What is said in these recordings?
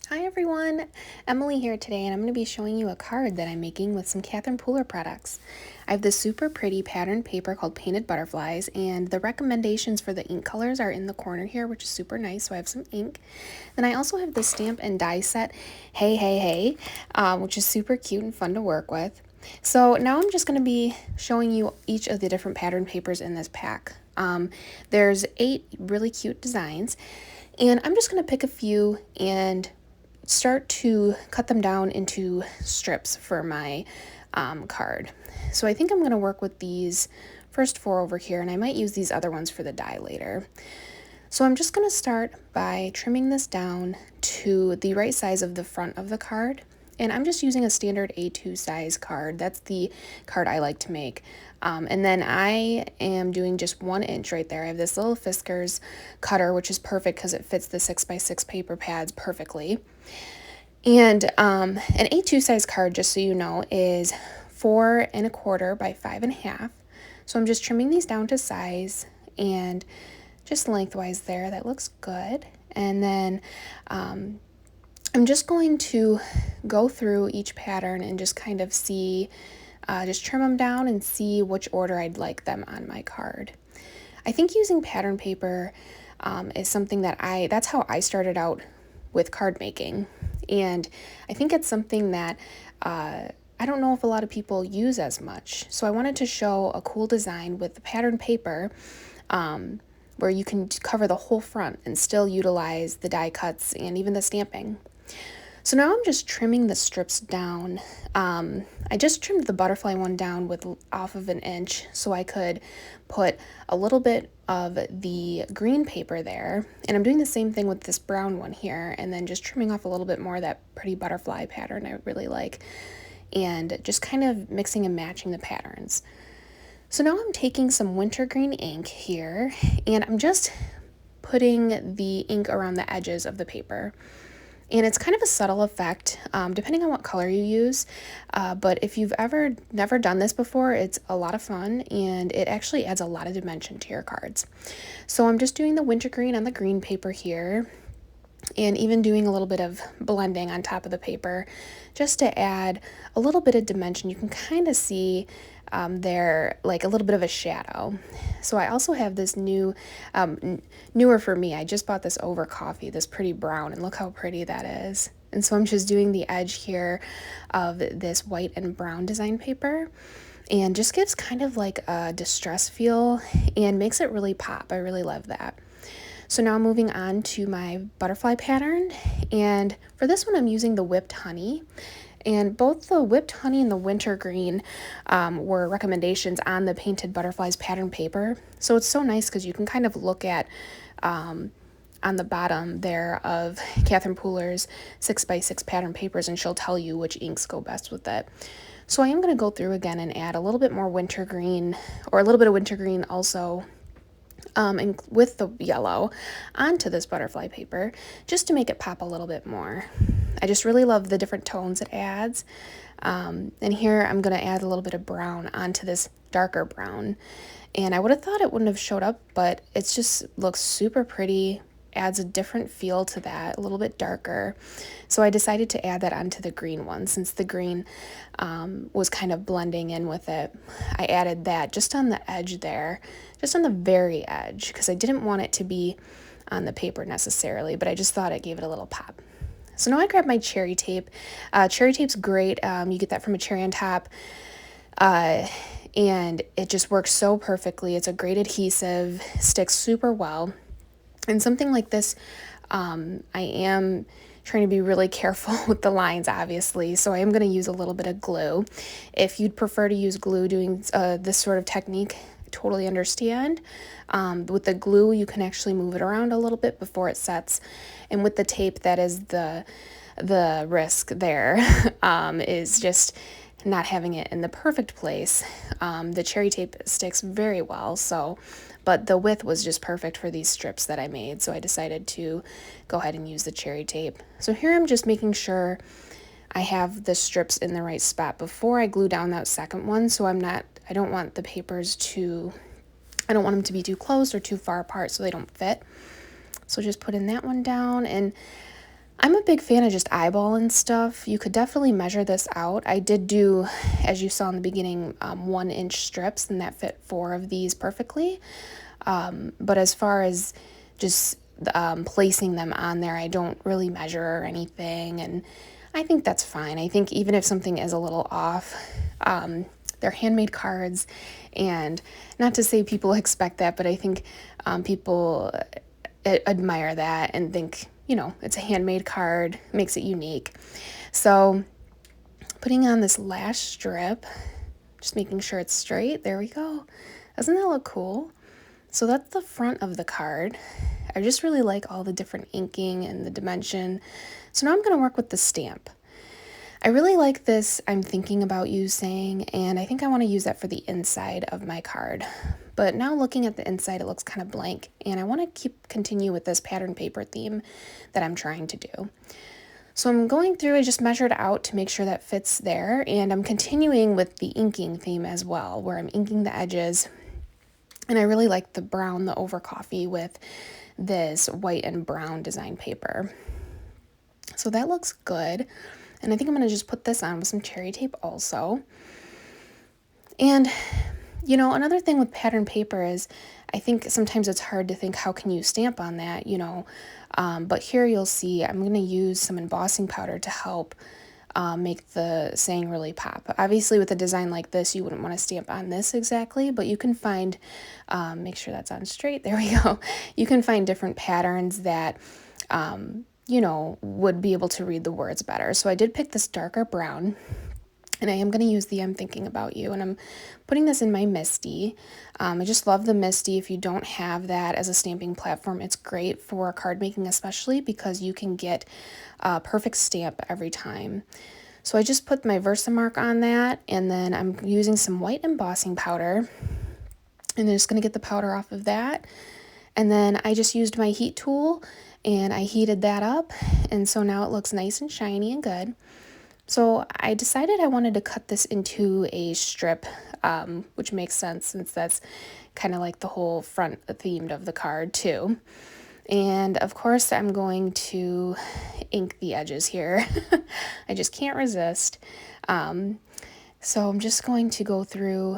Hi everyone, Emily here today, and I'm going to be showing you a card that I'm making with some Catherine Pooler products. I have this super pretty patterned paper called Painted Butterflies, and the recommendations for the ink colors are in the corner here, which is super nice, so I have some ink. Then I also have the stamp and die set, Hey Hey Hey, which is super cute and fun to work with. So now I'm just going to be showing you each of the different pattern papers in this pack. There's 8 really cute designs, and I'm just going to pick a few and start to cut them down into strips for my card. So I think I'm going to work with these first 4 over here, and I might use these other ones for the die later. So I'm just going to start by trimming this down to the right size of the front of the card. And I'm just using a standard A2 size card. That's the card I like to make. And then I am doing just 1 inch right there. I have this little Fiskars cutter, which is perfect because it fits the 6x6 paper pads perfectly. And an A2 size card, just so you know, is 4 1/4 by 5 1/2. So I'm just trimming these down to size and just lengthwise there. That looks good. And then I'm just going to go through each pattern and just kind of see, just trim them down and see which order I'd like them on my card. I think using pattern paper is something that's how I started out with card making. And I think it's something that I don't know if a lot of people use as much. So I wanted to show a cool design with the pattern paper where you can cover the whole front and still utilize the die cuts and even the stamping. So now I'm just trimming the strips down. I just trimmed the butterfly one down with off of 1 inch so I could put a little bit of the green paper there. And I'm doing the same thing with this brown one here, and then just trimming off a little bit more of that pretty butterfly pattern I really like, and just kind of mixing and matching the patterns. So now I'm taking some wintergreen ink here, and I'm just putting the ink around the edges of the paper. And it's kind of a subtle effect, depending on what color you use. But if you've ever never done this before, it's a lot of fun, and it actually adds a lot of dimension to your cards. So I'm just doing the wintergreen on the green paper here, and even doing a little bit of blending on top of the paper just to add a little bit of dimension. You can kind of see there like a little bit of a shadow. So I also have this newer for me. I just bought this over coffee, this pretty brown, and look how pretty that is. And so I'm just doing the edge here of this white and brown design paper, and just gives kind of like a distress feel and makes it really pop. I really love that. So now I'm moving on to my butterfly pattern, and for this one I'm using the whipped honey. And both the whipped honey and the wintergreen were recommendations on the Painted Butterflies pattern paper. So it's so nice because you can kind of look at on the bottom there of Catherine Pooler's 6x6 pattern papers, and she'll tell you which inks go best with it. So I am going to go through again and add a little bit more wintergreen, or a little bit of wintergreen also, and with the yellow onto this butterfly paper, just to make it pop a little bit more. I just really love the different tones it adds. And here I'm going to add a little bit of brown onto this darker brown. And I would have thought it wouldn't have showed up, but it just looks super pretty, adds a different feel to that, a little bit darker. So I decided to add that onto the green one, since the green was kind of blending in with it. I added that just on the edge there, just on the very edge, because I didn't want it to be on the paper necessarily, but I just thought it gave it a little pop. So now I grabbed my cherry tape. Cherry tape's great. You get that from a Cherry on Top. And it just works so perfectly. It's a great adhesive, sticks super well. And something like this, I am trying to be really careful with the lines, obviously, so I am going to use a little bit of glue. If you'd prefer to use glue doing this sort of technique, I totally understand. With the glue, you can actually move it around a little bit before it sets, and with the tape, that is the risk there, is just not having it in the perfect place. The cherry tape sticks very well, but the width was just perfect for these strips that I made, so I decided to go ahead and use the cherry tape. So here I'm just making sure I have the strips in the right spot before I glue down that second one, so I don't want the papers to I don't want them to be too close or too far apart so they don't fit. So just putting that one down, and I'm a big fan of just eyeballing stuff. You could definitely measure this out. I did do, as you saw in the beginning, 1-inch strips, and that fit 4 of these perfectly. But as far as just placing them on there, I don't really measure or anything, and I think that's fine. I think even if something is a little off, they're handmade cards, and not to say people expect that, but I think people admire that and think, it's a handmade card, makes it unique. So putting on this last strip, just making sure it's straight. There we go. Doesn't that look cool? So that's the front of the card. I just really like all the different inking and the dimension. So now I'm going to work with the stamp. I really like this I'm thinking about you saying, and I think I want to use that for the inside of my card. But now looking at the inside, it looks kind of blank, and I want to continue with this pattern paper theme that I'm trying to do. So I'm going through, I just measured out to make sure that fits there, and I'm continuing with the inking theme as well, where I'm inking the edges. And I really like the brown, the over coffee with this white and brown design paper. So that looks good. And I think I'm going to just put this on with some cherry tape also. And, another thing with pattern paper is I think sometimes it's hard to think how can you stamp on that, but here you'll see I'm going to use some embossing powder to help make the saying really pop. Obviously with a design like this, you wouldn't want to stamp on this exactly, but you can find, make sure that's on straight, there we go. You can find different patterns that would be able to read the words better. So I did pick this darker brown, and I am going to use the I'm Thinking About You, and I'm putting this in my Misty. I just love the Misty. If you don't have that as a stamping platform, it's great for card making, especially because you can get a perfect stamp every time. So I just put my Versamark on that, and then I'm using some white embossing powder, and I'm just going to get the powder off of that. And then I just used my heat tool, and I heated that up, and so now it looks nice and shiny and good. So I decided I wanted to cut this into a strip, which makes sense since that's kind of like the whole front themed of the card too. And of course I'm going to ink the edges here. I just can't resist. So I'm just going to go through,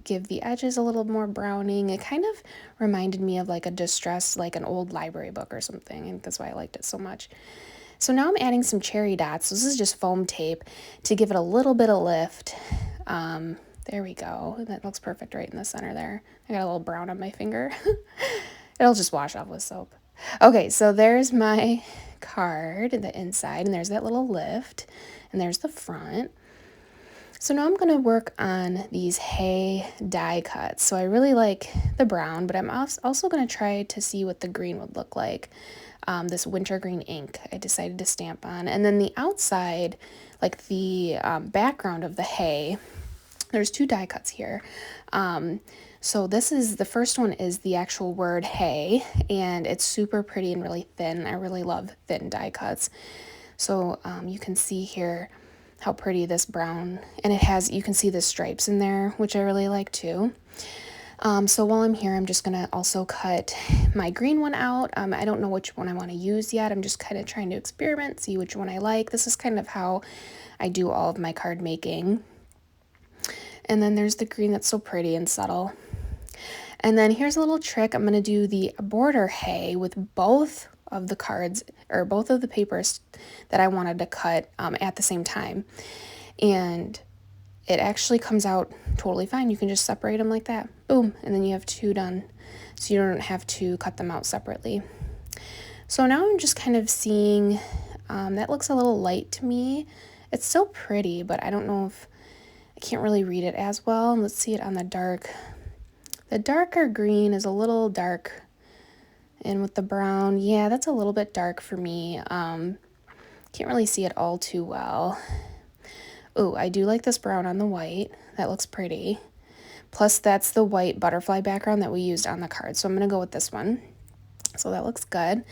give the edges a little more browning. It kind of reminded me of like a distress, like an old library book or something. I think that's why I liked it so much. So now I'm adding some cherry dots. This is just foam tape to give it a little bit of lift. There we go. That looks perfect right in the center there. I got a little brown on my finger. It'll just wash off with soap. Okay, so there's my card, the inside, and there's that little lift, and there's the front. So now I'm going to work on these hay die cuts. So I really like the brown, but I'm also going to try to see what the green would look like. This wintergreen ink I decided to stamp on. And then the outside, like the background of the hay, there's 2 die cuts here. So the first one is the actual word hay, and it's super pretty and really thin. I really love thin die cuts. So you can see here how pretty this brown, and you can see the stripes in there, which I really like too. So while I'm here, I'm just going to also cut my green one out. I don't know which one I want to use yet. I'm just kind of trying to experiment, see which one I like. This is kind of how I do all of my card making. And then there's the green that's so pretty and subtle. And then here's a little trick. I'm going to do the border hay with both of the cards, or both of the papers that I wanted to cut at the same time. And it actually comes out totally fine. You can just separate them like that. Boom. And then you have 2 done. So you don't have to cut them out separately. So now I'm just kind of seeing, that looks a little light to me. It's still pretty, but I don't know if, I can't really read it as well. Let's see it on the dark. The darker green is a little dark. And with the brown, yeah, that's a little bit dark for me. Can't really see it all too well. Oh, I do like this brown on the white. That looks pretty. Plus, that's the white butterfly background that we used on the card. So I'm going to go with this one. So that looks good.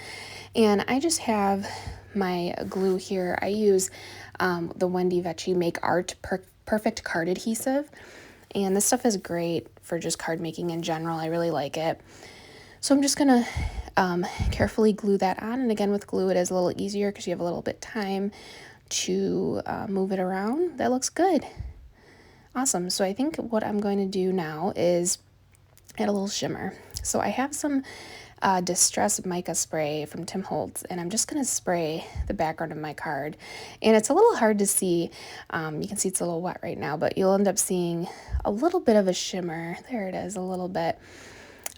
And I just have my glue here. I use the Wendy Vecchi Make Art Perfect Card Adhesive. And this stuff is great for just card making in general. I really like it. So I'm just gonna carefully glue that on, and again with glue it is a little easier because you have a little bit time to move it around. That looks good. Awesome. So I think what I'm going to do now is add a little shimmer. So I have some Distress Mica spray from Tim Holtz, and I'm just going to spray the background of my card. And it's a little hard to see. You can see it's a little wet right now, but you'll end up seeing a little bit of a shimmer. There it is, a little bit.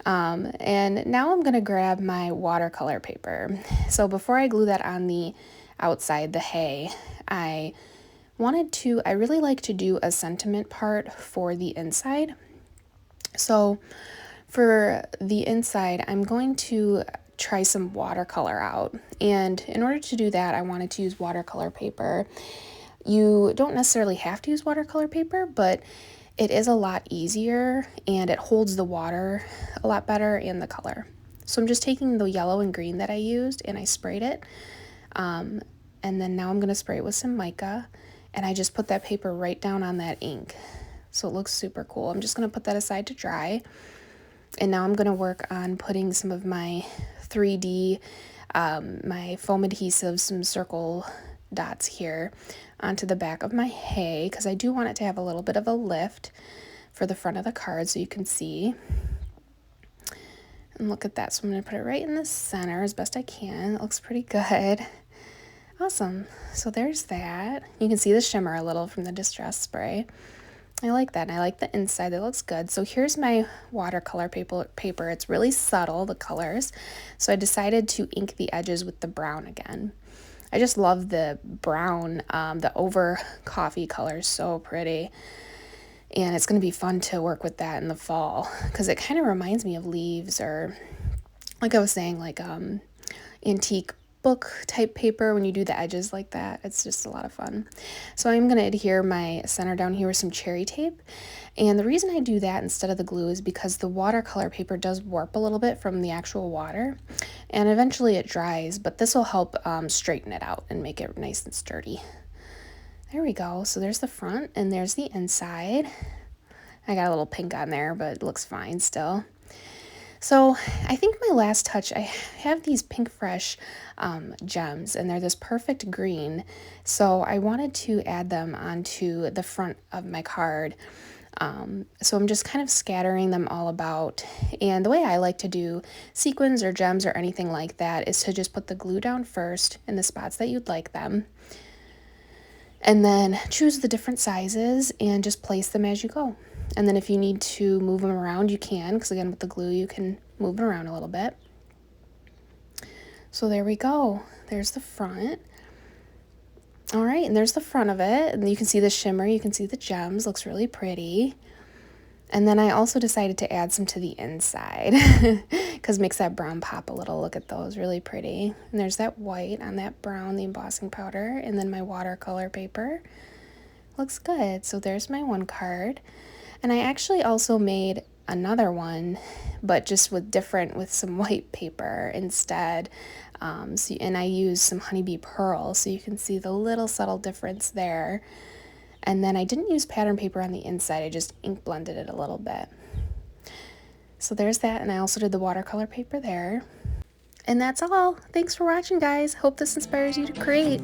And now I'm going to grab my watercolor paper. So before I glue that on the outside, the hay, I really like to do a sentiment part for the inside. So for the inside, I'm going to try some watercolor out. And in order to do that, I wanted to use watercolor paper. You don't necessarily have to use watercolor paper, but it is a lot easier and it holds the water a lot better and the color. So I'm just taking the yellow and green that I used and I sprayed it. And then now I'm going to spray it with some mica, and I just put that paper right down on that ink. So it looks super cool. I'm just going to put that aside to dry. And now I'm going to work on putting some of my 3D, my foam adhesive, some circle dots here onto the back of my hay, because I do want it to have a little bit of a lift for the front of the card so you can see. And look at that. So I'm going to put it right in the center as best I can. It looks pretty good. Awesome. So there's that. You can see the shimmer a little from the Distress spray. I like that, and I like the inside. That looks good. So here's my watercolor paper. It's really subtle, the colors. So I decided to ink the edges with the brown again. I just love the brown, the over coffee color, so pretty. And it's going to be fun to work with that in the fall because it kind of reminds me of leaves, or like I was saying, like antique book type paper when you do the edges like that. It's just a lot of fun. So I'm going to adhere my center down here with some cherry tape. And the reason I do that instead of the glue is because the watercolor paper does warp a little bit from the actual water, and eventually it dries, but this will help straighten it out and make it nice and sturdy. There we go. So there's the front and there's the inside. I got a little pink on there, but it looks fine still. So I think my last touch, I have these Pink Fresh gems, and they're this perfect green. So I wanted to add them onto the front of my card. So I'm just kind of scattering them all about. And the way I like to do sequins or gems or anything like that is to just put the glue down first in the spots that you'd like them. And then choose the different sizes and just place them as you go. And then if you need to move them around, you can, because again, with the glue, you can move it around a little bit. So there we go. There's the front. All right, and there's the front of it. And you can see the shimmer, you can see the gems, looks really pretty. And then I also decided to add some to the inside because it makes that brown pop a little. Look at those, really pretty. And there's that white on that brown, the embossing powder, and then my watercolor paper. Looks good. So there's my one card. And I actually also made another one, but just with some white paper instead. And I used some honeybee pearl, so you can see the little subtle difference there. And then I didn't use pattern paper on the inside, I just ink blended it a little bit. So there's that, and I also did the watercolor paper there. And that's all. Thanks for watching, guys. Hope this inspires you to create.